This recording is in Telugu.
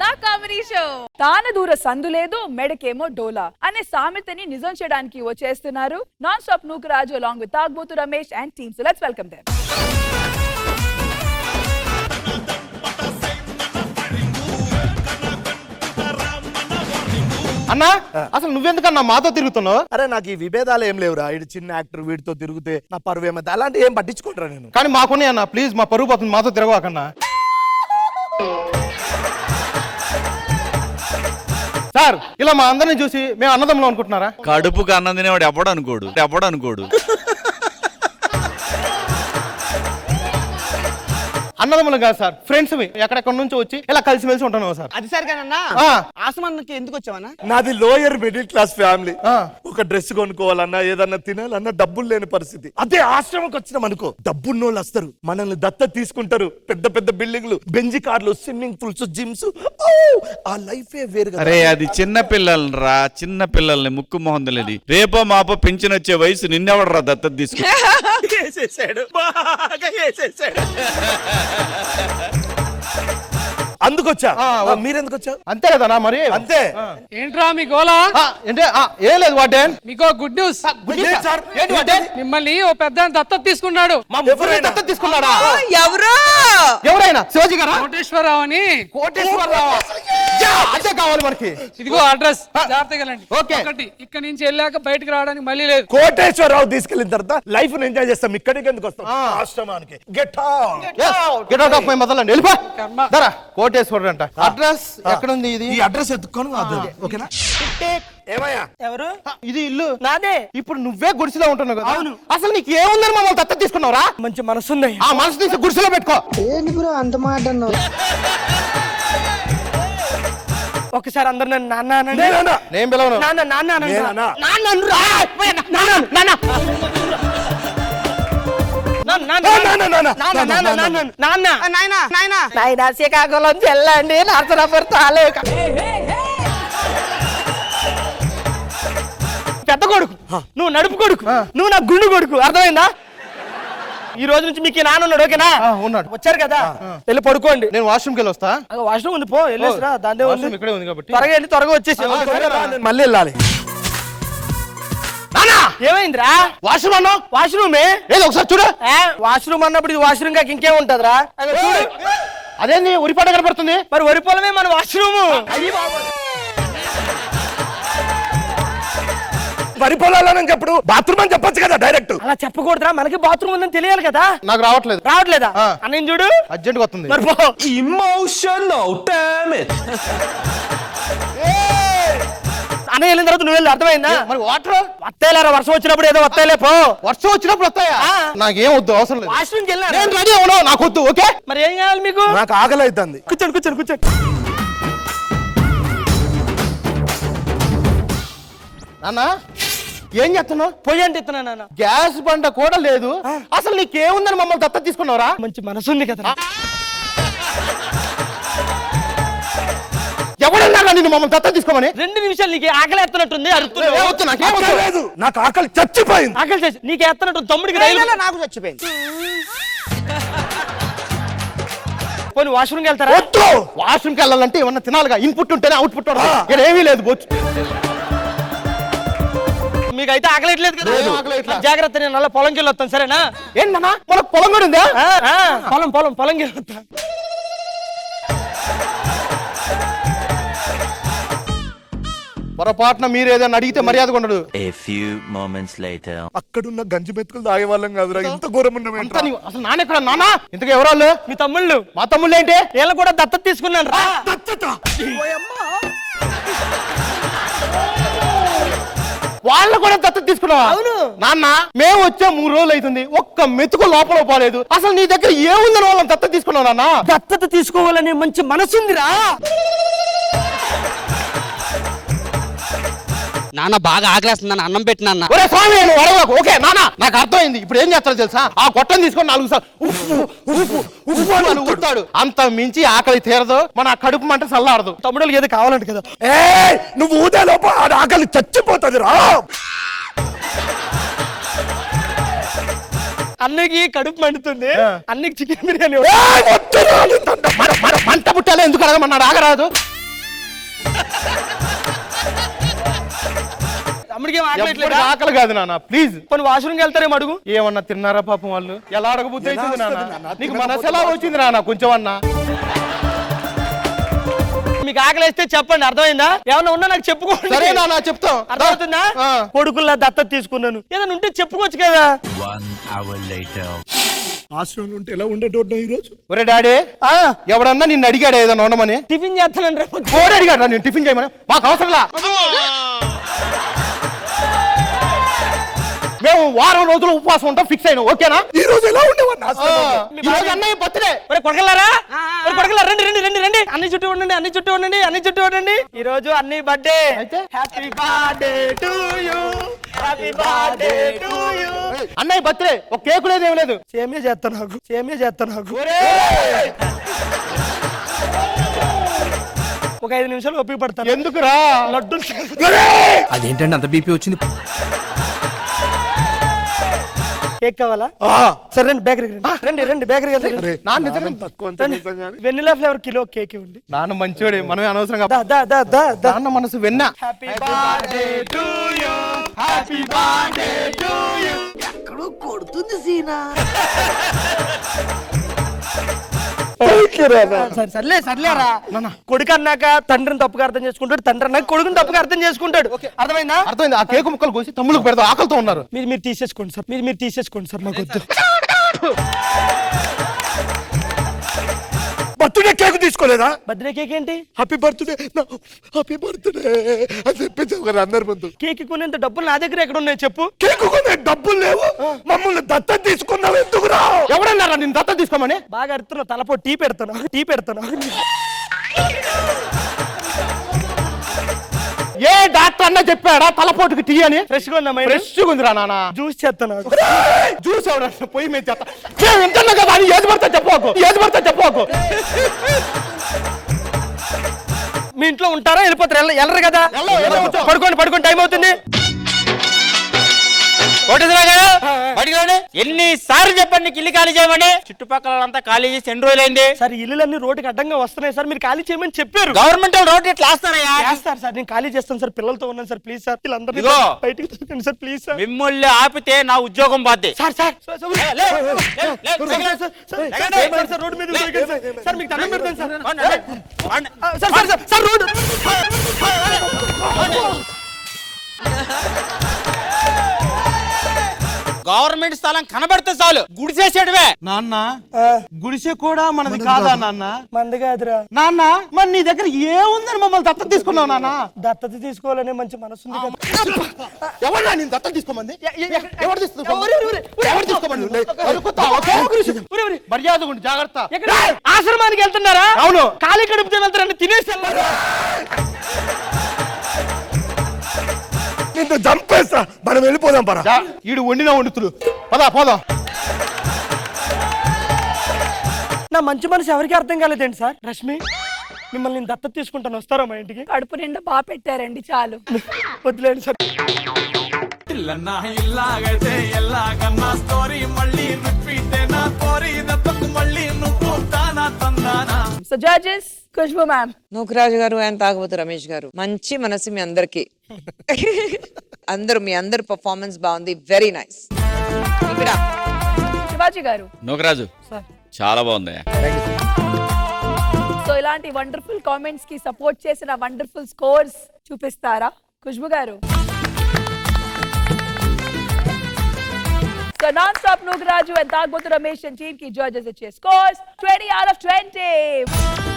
నా కామెడీ షో. తానదూర సందు లేదు మెడకేమో డోలా అనే సామెతని నిజం చేయడానికి వచ్చేస్తున్నారు non stop Nookaraju along with Thagubothu Ramesh and team. So let's welcome them. అన్నా అసలు నువ్వెందుకన్నా మాతో తిరుగుతున్నావు? అరే నాకు ఈ విభేదాలు ఏం లేవురా. ఇటు చిన్న యాక్టర్ వీడితో తిరిగితే నా పరువు ఏమైతే అలాంటి ఏం పట్టించుకుంటారా నేను. కానీ మాకునే అన్న ప్లీజ్ మా పరువు పోతుంది, మాతో తిరగకన్నా. సార్ ఇలా మా అందరిని చూసి మేము అన్నదమ్ములు అనుకుంటున్నారా? కడుపుకు అన్నం తినేవాడు ఎప్పుడు అనుకోడు. అన్నదమ్ములు కాదు సార్, ఫ్రెండ్స్ ఎక్కడెక్కడ నుంచి వచ్చి ఇలా కలిసిమెలిసి ఉంటున్నావు సార్. అది సరిగానన్నా ఆశ్రమానికి ఎందుకు వచ్చావన్నా? నాది లోయర్ మిడిల్ క్లాస్ ఫ్యామిలీ. ఒక డ్రెస్ కొనుక్కోవాలన్నా ఏదన్నా తినాలన్నా డబ్బులు లేని పరిస్థితి. అదే ఆశ్రమంకి వచ్చినాం అనుకో, డబ్బున్నోళ్ళు వస్తారు, మనల్ని దత్త తీసుకుంటారు. పెద్ద పెద్ద బిల్డింగ్లు, బెంజి కార్లు, స్విమ్మింగ్ పూల్స్, జిమ్స్. ఆ లైఫ్ వేరు. అరే అది చిన్న పిల్లల్ని రా, చిన్న పిల్లల్ని ముక్కు మొహం తెలియదు. రేపో మాపో పింఛన్ వచ్చే వయసు నిన్నెవడరా దత్తత తీసుకు. అందుకొచ్చా. మీరెందుకు వచ్చా? అంతే కదా మరి. అంతే. ఏంట్రా మీ గోలా? అంటే ఏం లేదు వాటేన్. మీకు గుడ్ న్యూస్. మిమ్మల్ని ఓ పెద్ద దత్తత తీసుకున్నాడు. దత్తత తీసుకున్నాడా? ఎవరైనా శివాజీ గారా? కోటేశ్వరరావు అని. కోటేశ్వరరావు అదే కావాలి మనకి. ఇదిగో అడ్రస్, జాగ్రత్తగా వెళ్ళండి. ఓకే. ఇక్కడ నుంచి వెళ్ళాక బయటకు రావడానికి మళ్ళీ లేదు. కోటేశ్వరరావు తీసుకెళ్ళిన తర్వాత లైఫ్ ఎంజాయ్ చేస్తాం. ఇక్కడికి ఎందుకు వస్తాం? ఆశ్రమానికి. Get out of my mother land. వెళ్ళిపో. కోటేశ్వరుడు అంట. అడ్రస్ ఎక్కడ ఉంది? ఇది ఈ అడ్రస్ ఎత్తుకొని ఓకేనా? ఏమయ్యా? ఎవరు? ఇది ఇల్లు నాదే. ఇప్పుడు నువ్వే గుడిసెలో ఉంటున్నావు కదా. అసలు నీకు ఏముందని మమ్మల్ని దత్తత తీసుకున్నావురా? మంచి మనసుంది. ఆ మనసు తీసి గుడిసెలో పెట్టుకో. ఏంటి బ్రో అంత మాట అన్నావు? ఒకసారి అందరు నన్ను నాన్న అనండి. నేను పిలవను. నాన్న నాన్న అనండి. నాన్న శ్రీకాకుళం చెల్లండి నరసరాపూర్ తాలూకా. పెద్ద కొడుకు నువ్వు, నడుపు కొడుకు నువ్వు, నా గుండు కొడుకు. అర్థమైందా? ఈ రోజు నుంచి మీకు నాన్న ఉన్నాడు. ఓకేనా? ఉన్నాడు. వచ్చారు కదా, వెళ్ళి పడుకోండి. నేను వాష్రూమ్కి వెళ్ళి వస్తా. వాష్రూమ్ ఉంది, పో వెళ్ళేసిరా. దాని ఇక్కడే ఉంది కాబట్టి త్వరగా వెళ్ళి త్వరగా వచ్చేసి. మళ్ళీ వెళ్ళాలి. ఏమైందిరా? వాష్రూమ్ అన్నా? వాష్రూమే ఏదో ఒకసారి చూడు. వాష్రూమ్ అన్నప్పుడు ఇది వాష్రూమ్ కాక ఇంకేం ఉంటదిరా? అదేంది ఉరిపాట కనపడుతుంది? మరి వరి పొలమే మన వాష్రూమ్. వరి పొలాలని చెప్పడు, బాత్రూమ్ అని చెప్పొచ్చు కదా డైరెక్ట్. అలా చెప్పకూడదురా, మనకి బాత్రూమ్ ఉందని తెలియాలి కదా. నాకు రావట్లేదా? అన్న చూడు అర్జెంట్ గా వస్తుంది. అన్న వెళ్ళిన తర్వాత నువ్వు వెళ్ళి. అర్థమైందా? మరి వాటర్ వస్తాయిలేరా, వర్షం వచ్చినప్పుడు ఏదో వస్తాయిలే. పో. వర్షం వచ్చినప్పుడు వస్తాయా? నాకేం వద్దు, అవసరం లేదు. వాష్రూమ్కి వెళ్ళినా నేను రెడీ అవును, నాకు వద్దు. ఓకే. మరి ఏం కావాలి మీకు? నాకు ఆకలి అవుతుంది. కూర్చోండి. నాన్న ఏం చేస్తున్నావు? పొయ్యి అంటే ఇస్తున్నా నాన్న. గ్యాస్ బండ కూడా లేదు. అసలు నీకేముందని మమ్మల్ని దత్తత తీసుకున్నావురా? మంచి మనసుంది కదా. ఎవడన్నారా నిన్ను మమ్మల్ని దత్తత తీసుకోమని? 2 నిమిషాలు నీకు ఆకలి ఎత్తనట్టుంది. నాకు ఆకలి చచ్చిపోయింది. ఆకలి చేసి నీకు ఎత్తనట్టు. తమ్ముడికి రైలు నాకు చచ్చిపోయింది. పోనీ వాష్రూమ్కి వెళ్తారా? వాష్రూమ్కి వెళ్ళాలంటే ఏమన్నా తినాలిగా. ఇన్పుట్ ఉంటేనే అవుట్పుట్. ఇక్కడ ఏమీ లేదు. మీకైతే ఆకలేట్లేదు కదా. జాగ్రత్త, నేను నల్ల పొలంకి వెళ్ళి వస్తాను. సరేనా? ఏంటన్నా మనకు పొలం కూడా ఉందా? పొలంకి వెళ్ళి వస్తా. పొరపాటున మీరు ఏదైనా అడిగితే మర్యాద ఉండదు. అక్కడున్న గంజి మెతుకులు తాగే వాళ్ళం కాదురా, ఇంత ఘోరం ఉన్నాం. అసలు నాన్న ఎక్కడ? నాన్న ఇంతకు ఎవరాళ్ళు? మీ తమ్ముళ్ళు. మా తమ్ముళ్ళు ఏంటి? వీళ్ళు కూడా దత్తత తీసుకున్నాను రా. వాళ్ళు కూడా దత్తత తీసుకున్నావా? అవును నాన్న. మేము వచ్చే 3 రోజులు అవుతుంది, ఒక్క మెతుకు లోపల పోలేదు. అసలు నీ దగ్గర ఏముందని వాళ్ళని దత్తత తీసుకున్నావు నాన్న? దత్తత తీసుకోవాలనే మంచి మనసుందిరా. నాన్న బాగా ఆకలేస్తుంది, అన్నం పెట్టి నాన్న. ఒరే స్వామి నువ్వు అడగకు. ఓకే నాన్న, నాకు అర్థమైంది. ఇప్పుడు ఏం చేస్తారో తెలుసా? ఆ కొట్టని తీసుకొని 4 సార్లు ఉప్పుతాడు. అంత మించి ఆకలి తీరదు, మన కడుపు మంట చల్లారదు. తమ్ముడు ఏదో కావాలంట కదా. నువ్వు ఊదే లోప ఆకలి చచ్చిపోతుంది రా. అన్నకి కడుపు మండుతుంది, అన్నకి చికెన్ బిర్యానీ. మంట పుట్టాలి ఎందుకు అడగమన్నాడు, ఆగరాదు. తమ్ముడికి ఏం ఆకలి ఆకలి కాదు నాన్న, ప్లీజ్. కొన్ని వాష్రూమ్కి వెళ్తారేమో అడుగు. ఏమన్నా తిన్నారా పాపం వాళ్ళు? ఎలా అడగబుద్ధి అవుతుంది నాన్న? నీకు మనసు ఎలా వచ్చింది నాన్న కొంచెం అన్నా? మీకు ఆకలి వేస్తే చెప్పండి, అర్థమైందా? ఏమన్నా ఉన్నా నాకు చెప్పుకోండి. సరే నాన్న చెప్తాం. అర్థమవుతుందా? కొడుకుల్లా దత్తత తీసుకున్నాను, ఏదైనా ఉంటే చెప్పుకోవచ్చు కదా. ఆశ్రమంలో ఉంటే ఎలా ఉండేటోడు ఈ రోజు. ఒరే డాడీ, ఎవడన్నా నిన్ను అడిగాడు ఏదైనా ఉండమని? టిఫిన్ చేస్తానండి రేపు. కోడి అడిగాడు నేను టిఫిన్ చేయమని? మాకు అవసరంలా. మేము వారం రోజులు ఉపవాసం ఉంటాం ఫిక్స్ అయినా, ఓకేనా? ఈ రోజు ఎలా ఉండేవాడిని ఈ రోజు అన్నయ్య బర్త్డే. కొడగలరా రండి రండి రండి రండి, అన్ని చుట్టూ ఉండండి, అన్ని చుట్టూ ఉండండి, అన్ని చుట్టూ ఉండండి. ఈ రోజు అన్ని birthday. Happy birthday to you, happy birthday to you. అన్నయ్య బర్త్డే, ఒక కేక్ లేదు ఏం లేదు. సేమే చేస్తాను నాకు, సేమే చేస్తాను నాకు. ఒక 5 నిమిషాలు ఓపిక పడతాను. ఎందుకురా? లడ్డు అదేంటండి అంత బీపీ వచ్చింది? కేక్ కావాలా? సరే రండి బేకరీకి రండి, రండి బేకరీకి రండి. వెనిలా ఫ్లేవర్ కిలో కేక్ ఇవ్వండి. నాన్న మంచోడే, మనమే అనవసరంగా. నాన్న మనసు వెన్న. Happy birthday to you, happy birthday to you. ఎక్కడో కొడుతుంది సీనా. సర్లే సర్లేరా. కొడుకు అన్నాక తండ్రిని తప్పుగా అర్థం చేసుకుంటాడు, తండ్రి అన్నాక కొడుకుని తప్పుగా అర్థం చేసుకుంటాడు. అర్థమైందా? అర్థమైంది. ఆ కేకు ముక్కలు కోసి తమ్ముళ్ళకి పెడతా, ఆకలితో ఉన్నారు. మీరు తీసేసుకోండి సార్, మీరు తీసేసుకోండి సార్, మాకు వద్దు. బర్త్డే కేక్ తీసుకోలేదా? బర్త్డే కేక్ ఏంటి? హ్యాపీ బర్త్డే, హ్యాపీ బర్త్డే అని చెప్పించావు కదా అందరి ముందు. కేక్ కొనేంత డబ్బులు నా దగ్గర ఎక్కడ ఉన్నాయి చెప్పు? కేక్ కొనే డబ్బులు లేవు, మమ్మల్ని దత్త తీసుకున్నావు ఎందుకురా? ఎవడన్నారా నేను దత్త తీసుకోమని? బాగా అడుగుతున్నా, తలపో టీ పెడతాను. ఏ డాక్టర్ అన్న చెప్పాడా తలపోటుకి టీ అని? ఫ్రెష్ గా ఉందా? ఫ్రెష్ ఉందిరా నాన్న. జ్యూస్ చేస్తాను. జ్యూస్ ఎవడన్నా పొయ్యి మీద చేస్తా. వింటున్నా కదా అని ఏది పడితే చెప్పకు. మీ ఇంట్లో ఉంటారా వెళ్ళిపోతారు? వెళ్ళరు కదా. పడుకోండి, టైం అవుతుంది. ఎన్నిసార్లు చెప్పండి నీకు ఇల్లు ఖాళీ చేయమని? చుట్టుపక్కల అంతా ఖాళీ చేసి ఎన్ని రోజులైంది? సార్ ఇల్లులన్నీ రోడ్డుకి అడ్డంగా వస్తున్నాయి సార్, మీరు ఖాళీ చేయమని చెప్పారు. గవర్నమెంట్ రోడ్ ఇట్లా వేస్తారయ్యా? చేస్తారు సార్, నేను ఖాళీ చేస్తాను సార్, పిల్లలతో ఉన్నాను సార్, ప్లీజ్ సార్, వీళ్ళందరినీ ఇదిగో. బయటికి తీసుకురండి సార్, ప్లీజ్ సార్. మిమ్మల్ని ఆపితే నా ఉద్యోగం బాధ్యత. రోడ్డు మీద సార్, మీకు దండం పెడతాను సార్. రోడ్డు గవర్నమెంట్ స్థలం కనబడితే చాలు గుడిసేసేటవే. నాన్న గుడిసె కూడా మనది కాదా నాన్న? మంది కాదురా నాన్న. మరి నీ దగ్గర ఏముందని మమ్మల్ని దత్తత తీసుకున్నావు నాన్న? దత్తత తీసుకోవాలనే మంచి మనసు ఉంది కదా. ఎవరు నేను దత్తత తీసుకోమంది? ఎవరు తీసుకోమంది? మర్యాద ఉండి జాగ్రత్త. ఆశ్రమానికి వెళ్తున్నారా? అవును. ఖాళీ కడుపుతో వెళ్తారంటే తినేసి వెళ్ళారా? నిన్ను చంపేస్తా, మనం వెళ్ళిపోదాం పరా. ఈడు వండిన వండుతులు. పోదాం. నా మంచి మనసు ఎవరికి అర్థం కాలేదేంటి సార్? రష్మి, మిమ్మల్ని నేను దత్తత తీసుకుంటాను, వస్తారా మా ఇంటికి? కడుపు నిండా బాగా పెట్టారండి, చాలు. వదిలేండి sir. So judges, Khushbu ma'am. Nookaraju గారు అండ్ తాగుబోతు రమేష్ గారు, మంచి మనసు మీ అందరికి. మీ అందరు పర్ఫార్మెన్స్ బాగుంది, వెరీ నైస్. శివాజీ గారు. నూకరాజు చాలా బాగుంది. సో ఇలాంటి వండర్ఫుల్ కామెంట్స్ కి సపోర్ట్ చేసిన వండర్ఫుల్ స్కోర్స్ చూపిస్తారా ఖుష్బూ గారు? So non-stop Nugaraju and Tagbotu Ramesh and team ki judges iche scores 20 out of 20.